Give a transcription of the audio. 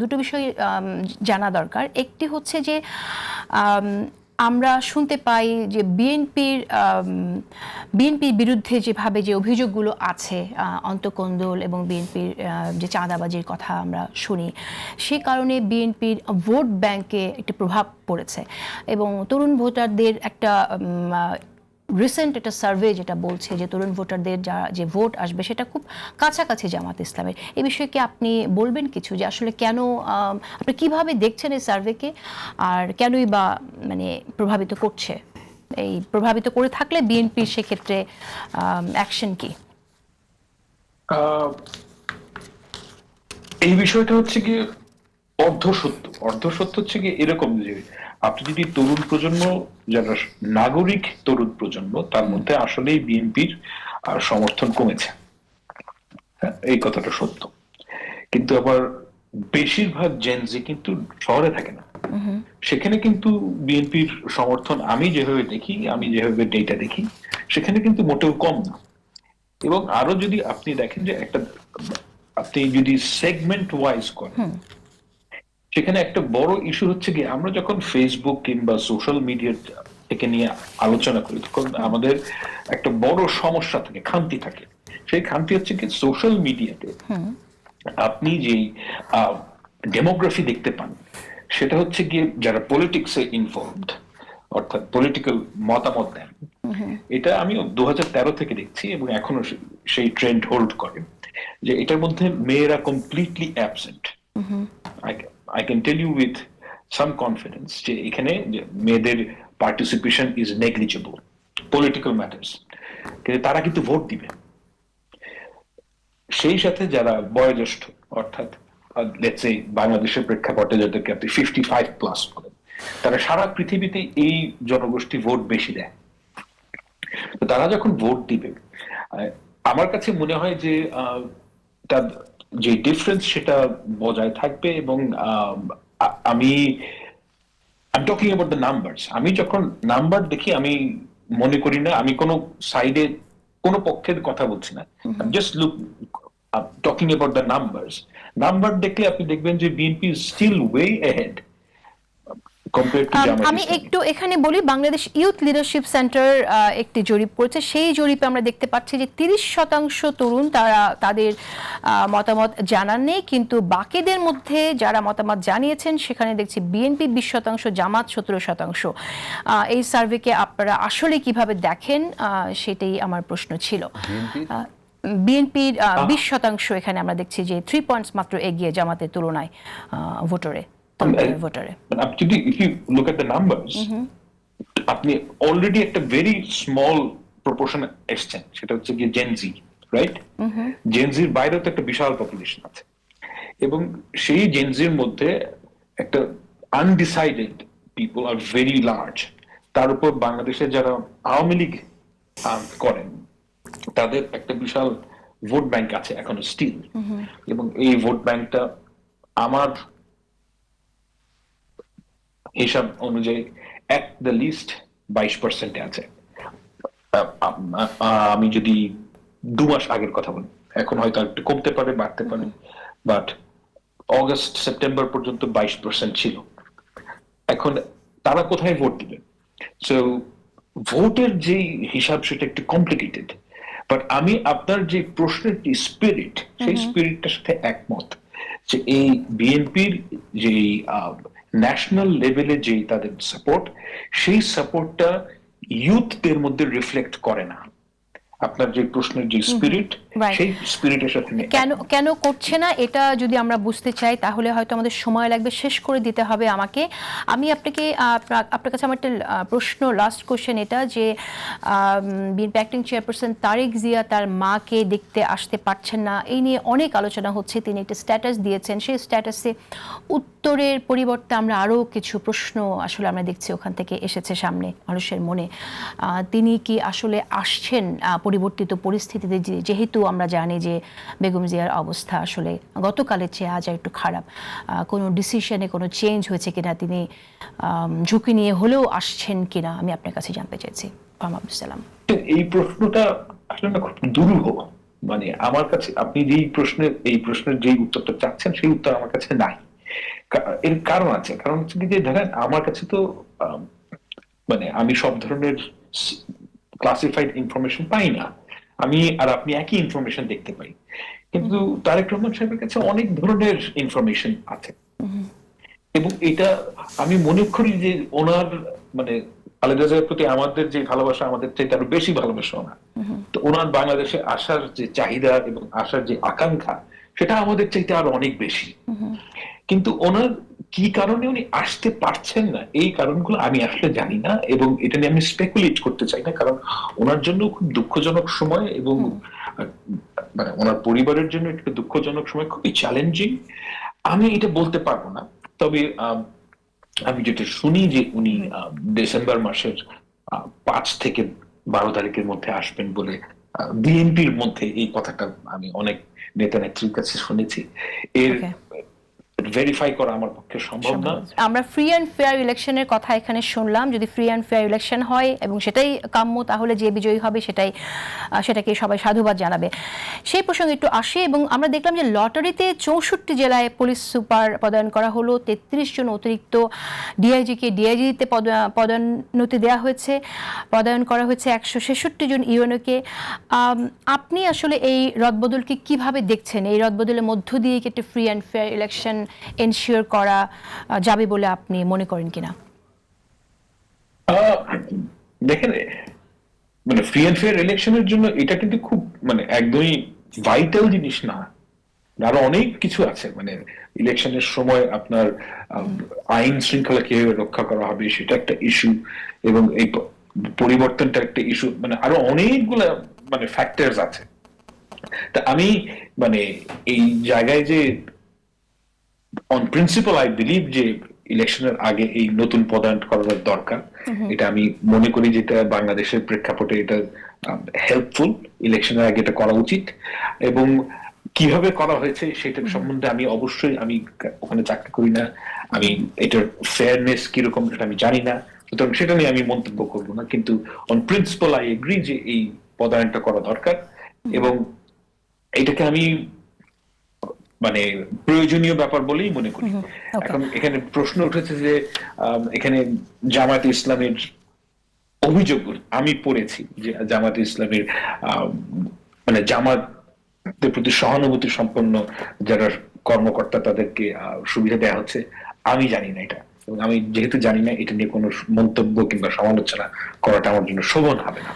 দুটো বিষয় জানা দরকার। একটি হচ্ছে যে আমরা শুনতে পাই যে বিএনপির বিরুদ্ধে যেভাবে যে অভিযোগগুলো আছে, অন্তঃকন্দল এবং বিএনপির যে চাঁদাবাজির কথা আমরা শুনি, সে কারণে বিএনপির ভোট ব্যাংকে একটি প্রভাব পড়েছে এবং তরুণ ভোটারদের একটা রিসেন্ট একটা সার্ভে যেটা বলছে যে তরুণ ভোটারদের যে ভোট আসবে সেটা খুব কাছাকাছি জামাত ইসলামের। এই বিষয়ে কি আপনি বলবেন কিছু, যে আসলে কেন, আপনি কিভাবে দেখছেন এই সার্ভেকে, আর কেনই বা মানে প্রভাবিত করছে? এই প্রভাবিত করে থাকলে বিএনপির সেক্ষেত্রে অ্যাকশন কি? এই বিষয়টা হচ্ছে কি অর্ধসত্য হচ্ছে কি এরকম যে আপনি যদি তরুণ প্রজন্ম, যারা নাগরিক তরুণ প্রজন্ম, তার মধ্যে আসলেই বিএনপির সমর্থন কমেছে, হ্যাঁ, এই কথাটা সত্য। কিন্তু আবার বেশিরভাগ জেনজি কিন্তু শহরে থাকে না, সেখানে কিন্তু বিএনপির সমর্থন আমি যেভাবে দেখি, আমি যেভাবে ডেটা দেখি, সেখানে কিন্তু মোটেও কম না। এবং আরো যদি আপনি দেখেন যে আপনি যদি সেগমেন্ট ওয়াইজ করেন, সেখানে একটা বড় ইস্যু হচ্ছে কি, আমরা যখন ফেসবুক কিংবা সোশ্যাল মিডিয়া থেকে নিয়ে আলোচনা করি, তখন আমাদের একটা বড় সমস্যা থাকে, খামতি থাকে। সেই খামতি হচ্ছে কি, সোশ্যাল মিডিয়াতে আপনি যেই ডেমোগ্রাফি দেখতে পান, সেটা হচ্ছে গিয়ে যারা পলিটিক্সে ইনভলভড, অর্থাৎ পলিটিক্যাল মতামত দেন। এটা আমি 2013 থেকে দেখছি এবং এখনো সেই ট্রেন্ড হোল্ড করে, যে এটার মধ্যে মেয়েরা completely absent. I can tell you with some confidence যে এখানে মেয়েদের participation is negligible political matters, কিন্তু তারা কিন্তু ভোট দিবে। সেই সাথে যারা বয়োজ্যেষ্ঠ, অর্থাৎ লেটস সে বাংলাদেশের প্রেক্ষাপটে যাদেরকে আপনি 55+ বলেন, তারা সারা পৃথিবীতে এই জনগোষ্ঠী ভোট বেশি দেয়। তো তারা যখন ভোট দিবে, আমার কাছে মনে হয় যে তার যে ডিফারেন্স সেটা বজায় থাকবে। এবং আমি টকিং অ্যাবাউট দ্য নাম্বারস, আমি যখন নাম্বার দেখি, আমি মনে করি না আমি কোনো সাইডে কোনো পক্ষের কথা বলছি না, just look talking about the numbers. Number দেখলে আপনি দেখবেন যে BNP is still way ahead compare to Jamaat আমি ইসলামী। একটু এখানে বলি, বাংলাদেশ ইউথ লিডারশিপ সেন্টার একটি জরিপ করেছে। সেই জরিপে আমরা দেখতে পাচ্ছি যে 30% তরুণ তারা তাদের মতামত জানাননি, কিন্তু বাকিদের মধ্যে যারা মতামত জানিয়েছেন সেখানে দেখছি বিএনপি 20%, জামাত 17%। এই সার্ভেকে আপনারা আসলে কিভাবে দেখেন, সেটাই আমার প্রশ্ন ছিল। বিএনপির 20% এখানে আমরা দেখছি যে 3 পয়েন্টস মাত্র এগিয়ে জামাতের তুলনায় ভোটারে। যদি if you look at the numbers, আপনি অলরেডি একটা ভেরি স্মল প্রপোর্শন এসছেন, সেটা হচ্ছে গিয়ে জেনজি, রাইট? জেনজির বাইরেও তো একটা বিশাল পপুলেশন আছে, এবং সেই জেনজির মধ্যে একটা undecided people are very large. তার উপর বাংলাদেশে যারা আওয়ামী লীগ করেন, তাদের একটা বিশাল ভোট ব্যাংক আছে এখনো স্টিল। এবং এই ভোট ব্যাংকটা আমার হিসাব অনুযায়ী এট দ্য লিস্ট 22% আছে। আমি যদি 2 মাস আগের কথা বলি, এখন হয়তো একটু কমতে পারে, বাড়তে পারে, বাট অগস্ট সেপ্টেম্বর পর্যন্ত 22% ছিল। এখন তারা কোথায় ভোট দিবে? সো ভোটের যে হিসাব সেটা একটু কমপ্লিকেটেড, বাট আমি আপনার যে প্রশ্নের স্পিরিট, সেই স্পিরিটটার সাথে একমত যে এই বিএনপির যে ন্যাশনাল লেভেলে যে তাদের সাপোর্ট, সেই সাপোর্টটা ইউথদের মধ্যে রিফ্লেক্ট করে না। আপনার যে প্রশ্নের যে স্পিরিট, সেই স্পিরিটের সাথে কেন করছে না, এটা যদি আমরা বুঝতে চাই তাহলে হয়তো আমাদের সময় লাগবে, শেষ করে দিতে হবে আমাকে। আমি আপনার কাছে আমার একটা প্রশ্ন, লাস্ট কোশ্চেন এটা, যে BNP acting chairperson Tarique Zia তার মাকে দেখতে আসতে পারছেন না, এই নিয়ে অনেক আলোচনা হচ্ছে। তিনি একটা স্ট্যাটাস দিয়েছেন, সেই স্ট্যাটাসে উত্তরের পরিবর্তে আমরা আরও কিছু প্রশ্ন আসলে আমরা দেখছি ওখান থেকে এসেছে সামনে মানুষের মনে। তিনি কি আসলে আসছেন পরিবর্তিত পরিস্থিতিতে, যেহেতু আমরা জানি যে বেগম জিয়ার অবস্থা আসলে গতকালের চেয়ে আজ একটু খারাপ, কোনো ডিসিশনে কোনো চেঞ্জ হয়েছে কিনা, তিনি ঝুঁকি নিয়ে হলেও আসছেন কিনা, আমি আপনার কাছে জানতে চাইছি। আব্দুস সালাম, এই প্রশ্নটা আসলে না খুব দুরূহ। মানে আমার কাছে আপনি এই প্রশ্নের যেই উত্তরটা চাচ্ছেন, সেই উত্তর আমার কাছে নাই। এর কারণ আছে, কারণ হচ্ছে কি যে দেখেন আমার কাছে তো মানে আমি সব ধরনের ক্লাসিফাইড ইনফরমেশন পাই না, আমি আর আপনি একই ইনফরমেশন দেখতে পাই, কিন্তু তারেক রহমান সাহেবের কাছে অনেক ধরনের ইনফরমেশন আছে। এবং এটা আমি মনে করি যে ওনার মানে খালেদা জিয়ার প্রতি আমাদের যে ভালোবাসা, আমাদের চাইতে আরো বেশি ভালোবাসা ওনার। তো ওনার বাংলাদেশে আসার যে চাহিদা এবং আসার যে আকাঙ্ক্ষা, সেটা আমাদের চাইতে আরো অনেক বেশি। কিন্তু ওনার কি কারণে উনি আসতে পারছেন না, এই কারণগুলো আমি আসলে জানি না, এবং এটা নিয়ে আমি স্পেকুলেট করতে চাই না, কারণ ওনার জন্য খুব দুঃখজনক সময়, এবং মানে ওনার পরিবারের জন্য একটা দুঃখজনক সময়, খুবই চ্যালেঞ্জিং। আমি এটা বলতে পারবো না। তবে আমি যেটা শুনি যে উনি ডিসেম্বর মাসের 5 থেকে 12 তারিখের মধ্যে আসবেন বলে বিএনপির মধ্যে এই কথাটা আমি অনেক নেতা নেত্রীর কাছে শুনেছি। এর ভেরিফাই করা আমার পক্ষে সম্ভব না। আমরা ফ্রি অ্যান্ড ফেয়ার ইলেকশনের কথা এখানে শুনলাম, যদি ফ্রি অ্যান্ড ফেয়ার ইলেকশন হয় এবং সেটাই কাম্য, তাহলে যে বিজয়ী হবে সেটাকে সবাই সাধুবাদ জানাবে। সেই প্রসঙ্গে একটু আসি, এবং আমরা দেখলাম যে লটারিতে 64 জেলায় পুলিশ সুপার পদায়ন করা হলো, 33 জন অতিরিক্ত ডিআইজিকে ডিআইজিতে পদোন্নতি দেওয়া হয়েছে, পদায়ন করা হয়েছে 166 জন ইউএনওকে। আপনি আসলে এই রদবদলকে কিভাবে দেখছেন? এই রদবদলের মধ্য দিয়ে কি একটা free and fair election ensure করা যাবে বলে আপনি মনে করেন কিনা? দেখেন, মানে ফ্রি অ্যান্ড ফেয়ার ইলেকশনের জন্য এটা কিন্তু খুব মানে একদমই ভাইটাল জিনিস না, আরো অনেক কিছু আছে। মানে ইলেকশনের সময় আপনার আইন শৃঙ্খলা কিভাবে রক্ষা করা হবে সেটা একটা ইস্যু, এবং এই পরিবর্তনটা একটা ইস্যু, মানে আরো অনেকগুলা মানে ফ্যাক্টরস আছে। তা আমি মানে এই জায়গায় যে অন প্রিন্সিপাল আই বিলিভ যে ইলেকশনের আগে এই নতুন পদায়ন করার দরকার, এটা আমি মনে করি যেটা বাংলাদেশের প্রেক্ষাপটে এটা হেল্পফুল, ইলেকশনের আগে এটা করা উচিত। এবং কিভাবে করা হয়েছে সেটার সম্বন্ধে আমি অবশ্যই, আমি ওখানে চাকরি করি না, আমি এটার ফেয়ারনেস কিরকম এটা আমি জানি না, সুতরাং সেটা নিয়ে আমি মন্তব্য করবো না। কিন্তু অন প্রিন্সিপাল আই এগ্রি যে এই পদায়নটা করা দরকার, এবং এটাকে আমি মানে প্রয়োজনীয় ব্যাপার বলেই মনে করি। এখন এখানে প্রশ্ন উঠেছে যে এখানে জামায়াতে ইসলামের অভিযোগ আমি পড়েছি যে জামায়াতে ইসলামের মানে জামাতের প্রতি সহানুভূতি সম্পন্ন যারা কর্মকর্তা তাদেরকে সুবিধা দেওয়া হচ্ছে, আমি জানি না এটা, এবং আমি যেহেতু জানি না, এটা নিয়ে কোনো মন্তব্য কিংবা সমালোচনা করাটা আমার জন্য শোভন হবে না।